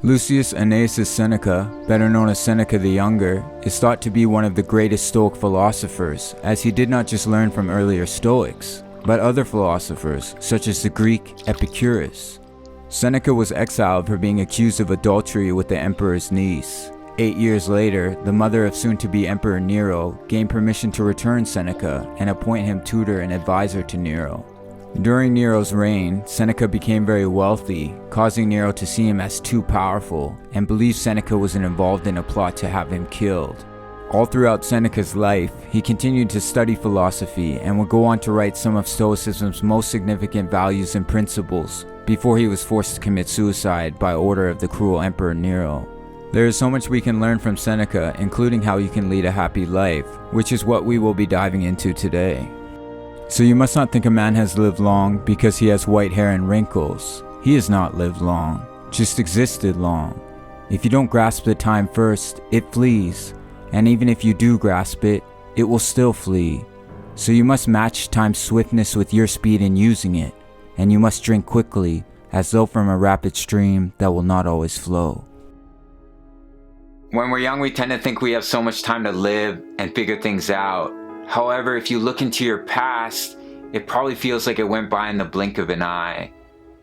Lucius Annaeus Seneca, better known as Seneca the Younger, is thought to be one of the greatest Stoic philosophers, as he did not just learn from earlier Stoics, but other philosophers, such as the Greek Epicurus. Seneca was exiled for being accused of adultery with the emperor's niece. 8 years later, the mother of soon-to-be Emperor Nero gained permission to return Seneca and appoint him tutor and advisor to Nero. During Nero's reign, Seneca became very wealthy, causing Nero to see him as too powerful and believed Seneca was involved in a plot to have him killed. All throughout Seneca's life, he continued to study philosophy and would go on to write some of Stoicism's most significant values and principles before he was forced to commit suicide by order of the cruel Emperor Nero. There is so much we can learn from Seneca, including how you can lead a happy life, which is what we will be diving into today. So you must not think a man has lived long because he has white hair and wrinkles. He has not lived long, just existed long. If you don't grasp the time first, it flees. And even if you do grasp it, it will still flee. So you must match time's swiftness with your speed in using it. And you must drink quickly, as though from a rapid stream that will not always flow. When we're young, we tend to think we have so much time to live and figure things out. However, if you look into your past, it probably feels like it went by in the blink of an eye.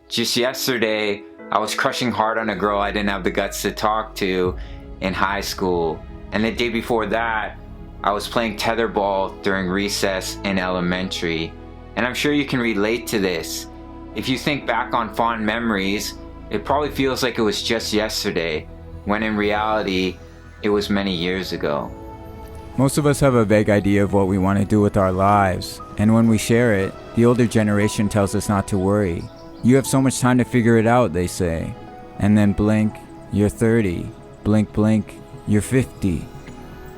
Just yesterday, I was crushing hard on a girl I didn't have the guts to talk to in high school. And the day before that, I was playing tetherball during recess in elementary. And I'm sure you can relate to this. If you think back on fond memories, it probably feels like it was just yesterday, when in reality, it was many years ago. Most of us have a vague idea of what we want to do with our lives, and when we share it, the older generation tells us not to worry. You have so much time to figure it out, they say. And then blink, you're 30. Blink, blink, you're 50.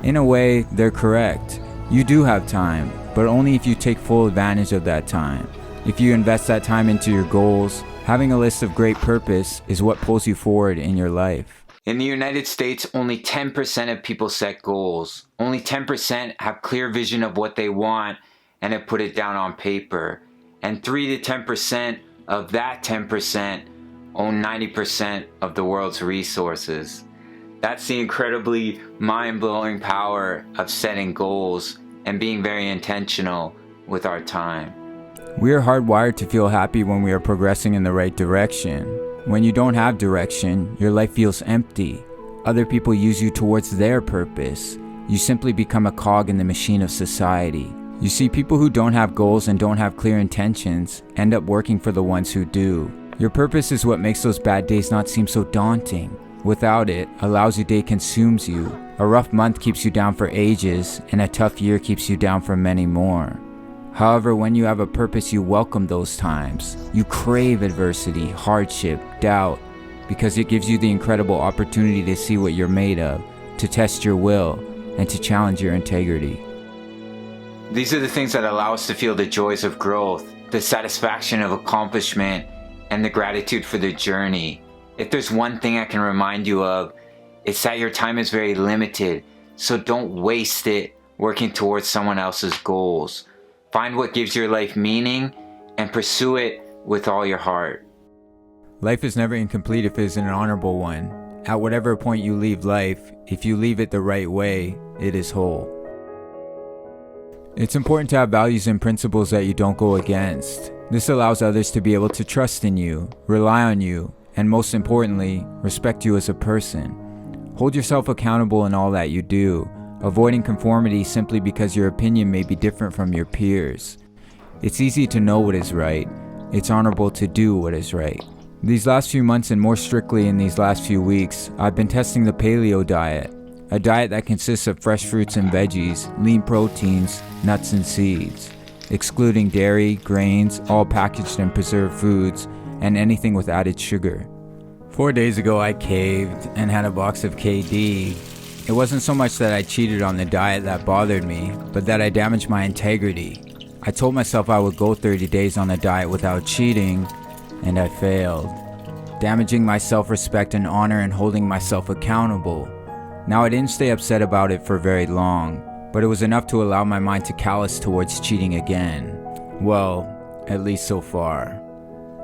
In a way, they're correct. You do have time, but only if you take full advantage of that time. If you invest that time into your goals, having a list of great purpose is what pulls you forward in your life. In the United States, only 10% of people set goals. Only 10% have clear vision of what they want and have put it down on paper. And 3 to 10% of that 10% own 90% of the world's resources. That's the incredibly mind-blowing power of setting goals and being very intentional with our time. We are hardwired to feel happy when we are progressing in the right direction. When you don't have direction, your life feels empty. Other people use you towards their purpose. You simply become a cog in the machine of society. You see, people who don't have goals and don't have clear intentions end up working for the ones who do. Your purpose is what makes those bad days not seem so daunting. Without it, a lousy day consumes you. A rough month keeps you down for ages, and a tough year keeps you down for many more. However, when you have a purpose, you welcome those times. You crave adversity, hardship, doubt, because it gives you the incredible opportunity to see what you're made of, to test your will, and to challenge your integrity. These are the things that allow us to feel the joys of growth, the satisfaction of accomplishment, and the gratitude for the journey. If there's one thing I can remind you of, it's that your time is very limited, so don't waste it working towards someone else's goals. Find what gives your life meaning and pursue it with all your heart. Life is never incomplete if it is an honorable one. At whatever point you leave life, if you leave it the right way, it is whole. It's important to have values and principles that you don't go against. This allows others to be able to trust in you, rely on you, and most importantly, respect you as a person. Hold yourself accountable in all that you do, avoiding conformity simply because your opinion may be different from your peers. It's easy to know what is right. It's honorable to do what is right. These last few months, and more strictly in these last few weeks, I've been testing the paleo diet, a diet that consists of fresh fruits and veggies, lean proteins, nuts and seeds, excluding dairy, grains, all packaged and preserved foods, and anything with added sugar. 4 days ago I caved and had a box of KD. It wasn't so much that I cheated on the diet that bothered me, but that I damaged my integrity. I told myself I would go 30 days on the diet without cheating, and I failed, damaging my self-respect and honor and holding myself accountable. Now, I didn't stay upset about it for very long, but it was enough to allow my mind to callous towards cheating again. Well, at least so far.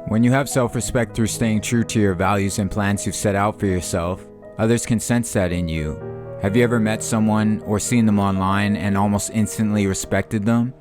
When you have self-respect through staying true to your values and plans you've set out for yourself, others can sense that in you. Have you ever met someone or seen them online and almost instantly respected them?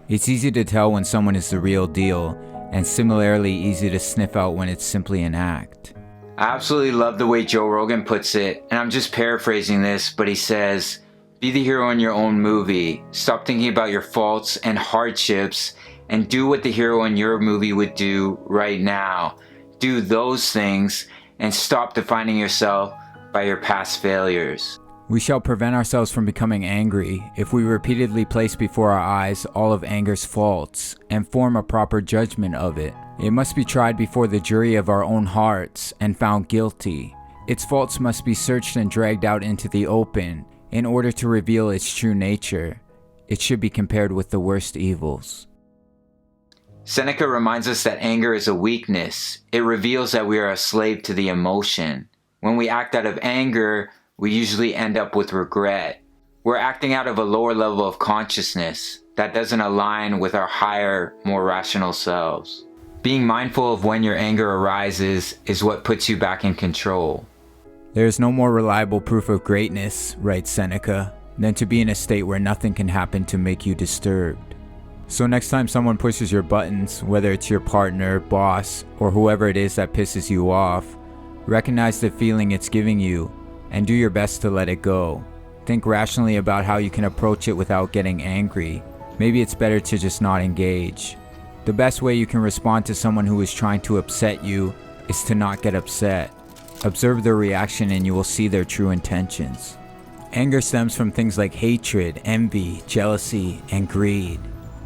It's easy to tell when someone is the real deal, and similarly easy to sniff out when it's simply an act. I absolutely love the way Joe Rogan puts it, and I'm just paraphrasing this, but he says, be the hero in your own movie. Stop thinking about your faults and hardships and do what the hero in your movie would do right now. Do those things and stop defining yourself by your past failures. We shall prevent ourselves from becoming angry if we repeatedly place before our eyes all of anger's faults and form a proper judgment of it. It must be tried before the jury of our own hearts and found guilty. Its faults must be searched and dragged out into the open in order to reveal its true nature. It should be compared with the worst evils. Seneca reminds us that anger is a weakness. It reveals that we are a slave to the emotion. When we act out of anger, we usually end up with regret. We're acting out of a lower level of consciousness that doesn't align with our higher, more rational selves. Being mindful of when your anger arises is what puts you back in control. There is no more reliable proof of greatness, writes Seneca, than to be in a state where nothing can happen to make you disturbed. So next time someone pushes your buttons, whether it's your partner, boss, or whoever it is that pisses you off, recognize the feeling it's giving you and do your best to let it go. Think rationally about how you can approach it without getting angry. Maybe it's better to just not engage. The best way you can respond to someone who is trying to upset you is to not get upset. Observe their reaction and you will see their true intentions. Anger stems from things like hatred, envy, jealousy, and greed.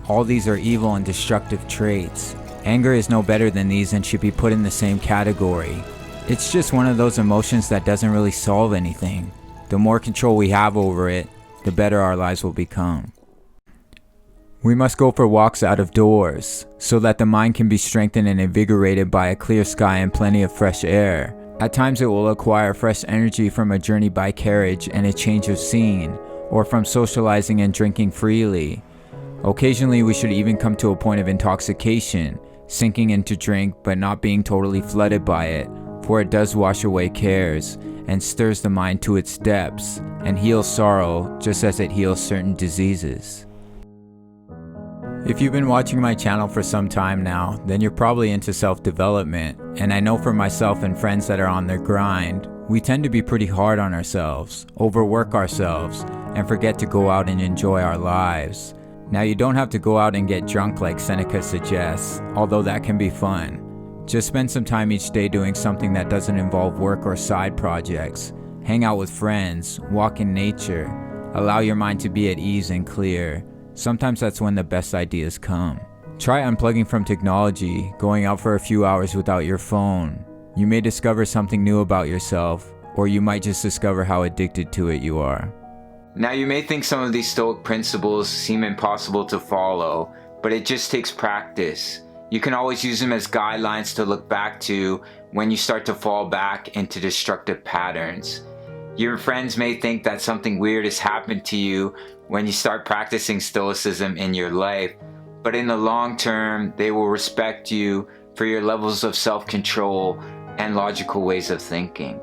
All these are evil and destructive traits. Anger is no better than these and should be put in the same category. It's just one of those emotions that doesn't really solve anything. The more control we have over it, the better our lives will become. We must go for walks out of doors, so that the mind can be strengthened and invigorated by a clear sky and plenty of fresh air. At times it will acquire fresh energy from a journey by carriage and a change of scene, or from socializing and drinking freely. Occasionally we should even come to a point of intoxication, sinking into drink but not being totally flooded by it, for it does wash away cares, and stirs the mind to its depths, and heals sorrow just as it heals certain diseases. If you've been watching my channel for some time now, then you're probably into self-development, and I know for myself and friends that are on their grind, we tend to be pretty hard on ourselves, overwork ourselves, and forget to go out and enjoy our lives. Now you don't have to go out and get drunk like Seneca suggests, although that can be fun. Just spend some time each day doing something that doesn't involve work or side projects. Hang out with friends, walk in nature, allow your mind to be at ease and clear. Sometimes that's when the best ideas come. Try unplugging from technology, going out for a few hours without your phone. You may discover something new about yourself, or you might just discover how addicted to it you are. Now you may think some of these Stoic principles seem impossible to follow, but it just takes practice. You can always use them as guidelines to look back to when you start to fall back into destructive patterns. Your friends may think that something weird has happened to you when you start practicing Stoicism in your life, but in the long term, they will respect you for your levels of self-control and logical ways of thinking.